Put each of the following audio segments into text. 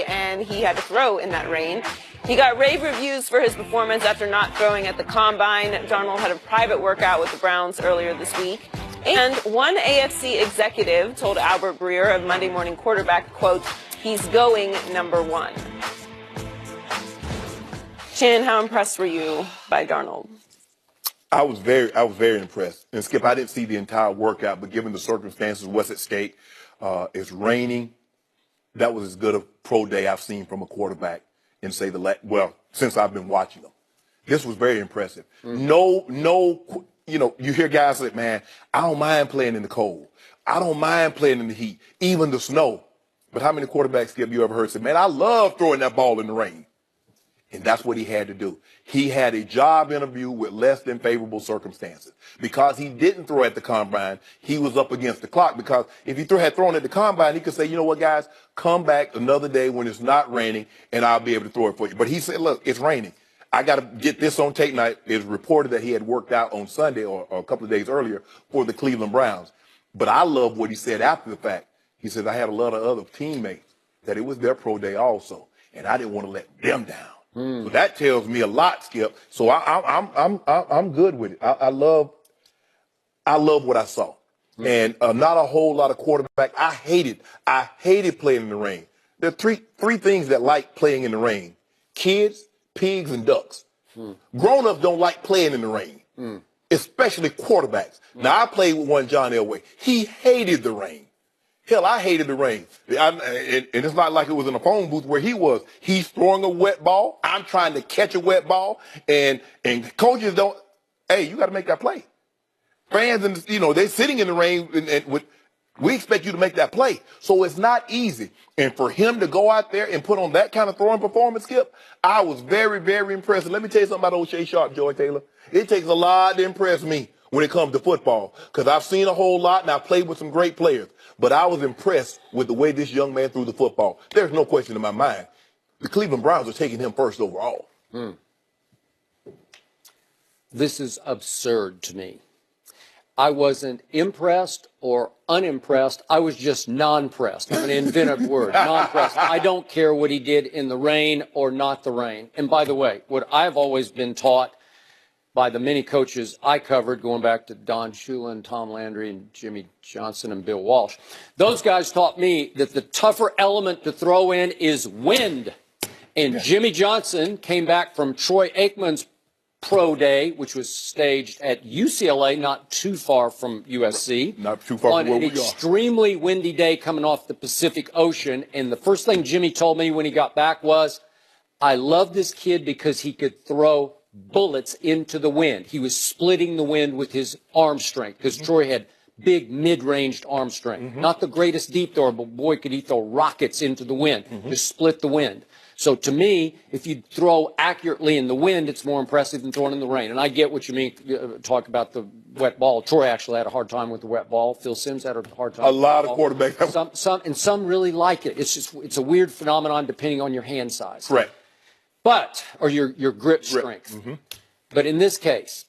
and he had to throw in that rain. He got rave reviews for his performance after not throwing at the combine. Darnold had a private workout with the Browns earlier this week. And one AFC executive told Albert Breer of Monday Morning Quarterback, quote, "He's going #1. Shannon, how impressed were you by Darnold? I was very impressed. And Skip, I didn't see the entire workout, but given the circumstances, what's at stake, it's raining. That was as good a pro day I've seen from a quarterback in since I've been watching them. This was very impressive. You hear guys say, man, I don't mind playing in the cold. I don't mind playing in the heat, even the snow. But how many quarterbacks, Skip, you ever heard say, man, I love throwing that ball in the rain? And that's what he had to do. He had a job interview with less than favorable circumstances. Because he didn't throw at the combine, he was up against the clock. Because if he had thrown at the combine, he could say, you know what, guys, come back another day when it's not raining, and I'll be able to throw it for you. But he said, look, it's raining. I got to get this on tape. Now, it's reported that he had worked out on Sunday or a couple of days earlier for the Cleveland Browns. But I love what he said after the fact. He said, I had a lot of other teammates that it was their pro day also, and I didn't want to let them down. So that tells me a lot, Skip. So I'm good with it. I love what I saw, and not a whole lot of quarterback. I hated playing in the rain. There are three things that like playing in the rain: kids, pigs, and ducks. Grown-ups don't like playing in the rain, especially quarterbacks. Now I played with one, John Elway. He hated the rain. Hell, I hated the rain. And it's not like it was in a phone booth where he was. He's throwing a wet ball. I'm trying to catch a wet ball. And coaches don't, hey, you got to make that play. Fans, they're sitting in the rain, we expect you to make that play. So it's not easy. And for him to go out there and put on that kind of throwing performance, Skip, I was very, very impressed. And let me tell you something about O'Shea Sharp, Joy Taylor. It takes a lot to impress me when it comes to football, because I've seen a whole lot and I've played with some great players. But I was impressed with the way this young man threw the football. There's no question in my mind. The Cleveland Browns are taking him first overall. This is absurd to me. I wasn't impressed or unimpressed. I was just non-pressed. I'm going to invent a word, non-pressed. I don't care what he did in the rain or not the rain. And by the way, what I've always been taught by the many coaches I covered, going back to Don Shula, Tom Landry, and Jimmy Johnson and Bill Walsh. Those guys taught me that the tougher element to throw in is wind. And Jimmy Johnson came back from Troy Aikman's pro day, which was staged at UCLA, not too far from USC. Not too far from where we are. On an extremely windy day coming off the Pacific Ocean. And the first thing Jimmy told me when he got back was, I love this kid because he could throw bullets into the wind. He was splitting the wind with his arm strength, because Troy had big mid-ranged arm strength. Not the greatest deep thrower, but boy, could he throw rockets into the wind, just split the wind. So to me, if you throw accurately in the wind, it's more impressive than throwing in the rain. And I get what you mean, talk about the wet ball. Troy actually had a hard time with the wet ball. Phil Simms had a hard time. A lot of quarterbacks. Some really like it. It's a weird phenomenon depending on your hand size. Correct. Or your grip strength. But in this case,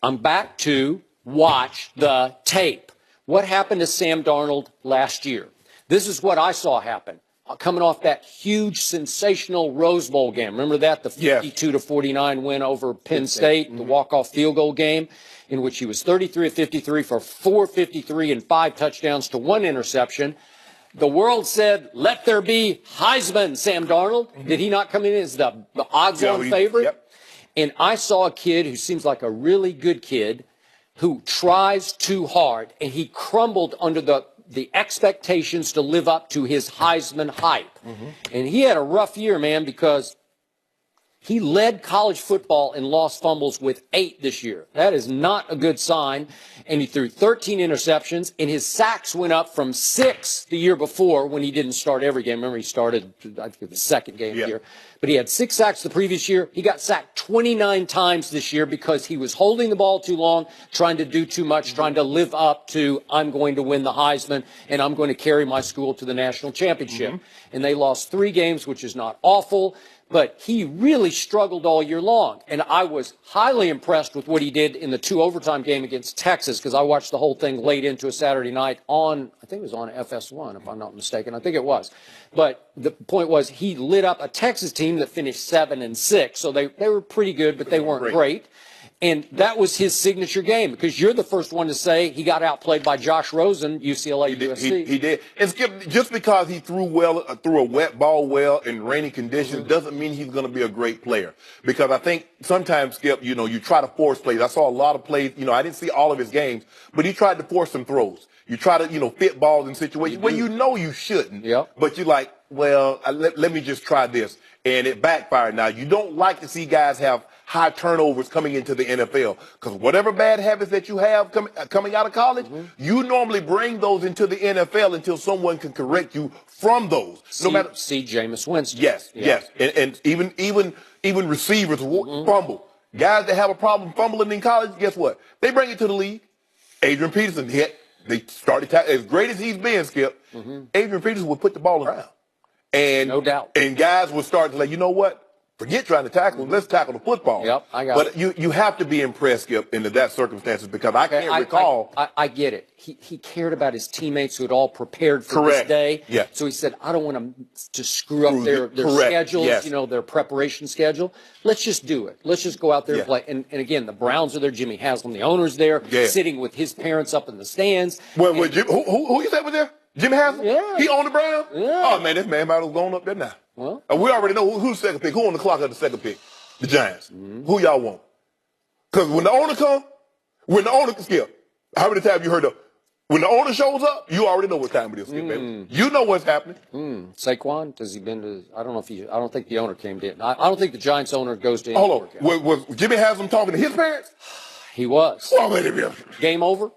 I'm back to watch the tape. What happened to Sam Darnold last year? This is what I saw happen. Coming off that huge, sensational Rose Bowl game. Remember that? The 52-49 win over Penn State, the walk-off field goal game, in which he was 33 of 53 for 453 and 5 touchdowns to 1 interception. The world said, let there be Heisman, Sam Darnold. Did he not come in as the odds-on favorite? And I saw a kid who seems like a really good kid who tries too hard, and he crumbled under the expectations to live up to his Heisman hype. And he had a rough year, man, because he led college football in lost fumbles with 8 this year. That is not a good sign. And he threw 13 interceptions, and his sacks went up from 6 the year before when he didn't start every game. Remember, he started, I think, the second game here. But he had 6 sacks the previous year. He got sacked 29 times this year because he was holding the ball too long, trying to do too much, trying to live up to, I'm going to win the Heisman, and I'm going to carry my school to the national championship. And they lost 3 games, which is not awful. but he really struggled all year long. And I was highly impressed with what he did in the 2 overtime game against Texas, because I watched the whole thing late into a Saturday night on, I think it was on FS1, if I'm not mistaken. I think it was. But the point was, he lit up a Texas team that finished 7-6. So they were pretty good, but they weren't great. And that was his signature game, because you're the first one to say he got outplayed by Josh Rosen, UCLA, USC. He did. And Skip, just because he threw a wet ball well in rainy conditions doesn't mean he's going to be a great player. Because I think sometimes, Skip, you try to force plays. I saw a lot of plays. I didn't see all of his games, but he tried to force some throws. You try to, fit balls in situations where you shouldn't. Yep. But you're like, well, let me just try this. And it backfired. Now, you don't like to see guys have high turnovers coming into the NFL, because whatever bad habits that you have coming out of college, you normally bring those into the NFL until someone can correct you from those. See Jameis Winston. Yes. And even receivers fumble. Guys that have a problem fumbling in college, guess what? They bring it to the league. Adrian Peterson they started as great as he's been, Skip. Adrian Peterson would put the ball around. And no doubt. And guys would start to like, you know what? Forget trying to tackle him. Let's tackle the football. Yep, I got it. But you have to be impressed, Skip, into that circumstances, because I can't recall. I get it. He cared about his teammates who had all prepared for this day. Yeah. So he said, I don't want to screw up their schedules, their preparation schedule. Let's just do it. Let's just go out there and play. And again, the Browns are there. Jimmy Haslam, the owner's there, sitting with his parents up in the stands. Who you said was there? Jimmy Haslam? Yeah. He owned the Browns? Yeah. Oh, man, this man might have gone up there now. Well, we already know who's the second pick. Who on the clock at the second pick? The Giants. Who y'all want? Because when the owner Skip, how many times you heard when the owner shows up, you already know what time it is, Skip, baby. You know what's happening. Saquon, has he been to, I don't think the owner came to, I don't think the Giants owner goes to any Hold on. Was Jimmy Haslam talking to his parents? He was. Oh, Game over?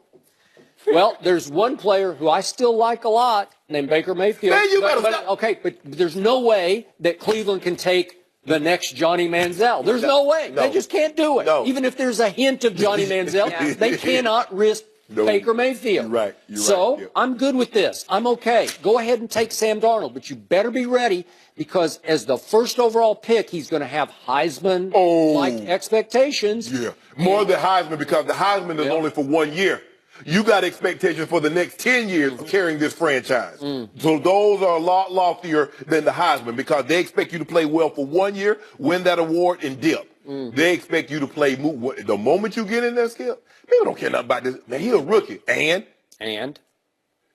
Well, there's one player who I still like a lot named Baker Mayfield. Man, you better stop. Okay, but there's no way that Cleveland can take the next Johnny Manziel. There's no way. No. They just can't do it. No. Even if there's a hint of Johnny Manziel, they cannot risk Baker Mayfield. You're right. So I'm good with this. I'm okay. Go ahead and take Sam Darnold, but you better be ready, because as the first overall pick, he's going to have Heisman-like expectations. Yeah, more than Heisman, because the Heisman is only for 1 year. You got expectations for the next 10 years of carrying this franchise. So those are a lot loftier than the Heisman, because they expect you to play well for 1 year, win that award, and dip. They expect you to play. The moment you get in there, Skip, people don't care nothing about this. Man, he's a rookie. And?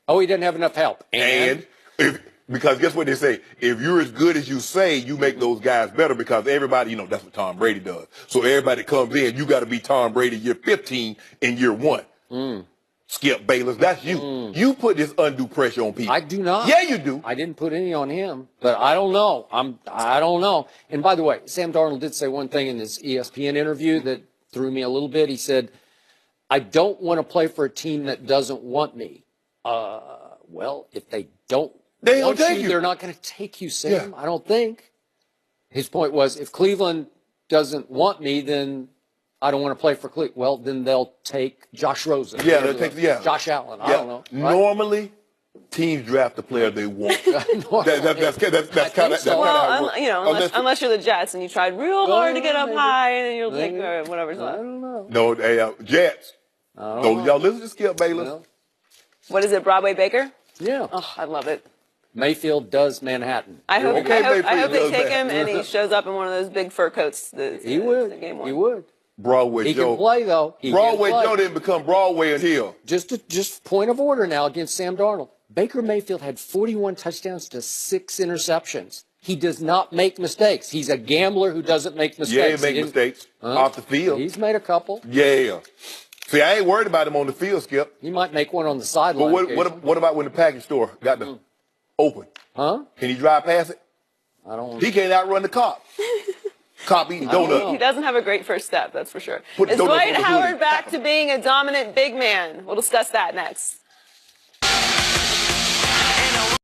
Oh, he doesn't have enough help. Because guess what they say? If you're as good as you say, you make those guys better, because everybody, that's what Tom Brady does. So everybody comes in, you got to be Tom Brady year 15 in year 1. Skip Bayless, that's you. You put this undue pressure on people. I do not. Yeah, you do. I didn't put any on him, but I don't know. I don't know. And by the way, Sam Darnold did say one thing in his ESPN interview that threw me a little bit. He said, I don't want to play for a team that doesn't want me. Well, if they don't want you, they're not going to take you, Sam. I don't think. His point was, if Cleveland doesn't want me, then I don't want to play for Cleveland. Well, then they'll take Josh Rosen. Yeah, they'll take Josh Allen. I don't know. Right? Normally, teams draft the player they want. That's kind of how it works. Unless you're the Jets and you tried real hard to get up high, and then you'll take whatever's left. I don't know. No, Jets. Y'all listen to Skip Bayless. No. What is it, Broadway Baker? Yeah. Oh, I love it. Mayfield does Manhattan. I hope they take him and he shows up in one of those big fur coats. He would. He would. Broadway he Joe. Can play, though. Broadway Joe didn't become Broadway until. Just point of order now against Sam Darnold. Baker Mayfield had 41 touchdowns to 6 interceptions. He does not make mistakes. He's a gambler who doesn't make mistakes. Yeah, he makes mistakes off the field. He's made a couple. Yeah. See, I ain't worried about him on the field, Skip. He might make one on the sideline. But what about when the package store got the open? Huh? Can he drive past it? I don't. He can't outrun the cop. Cop eating donuts. He doesn't have a great first step, that's for sure. Is Dwight Howard back to being a dominant big man? We'll discuss that next.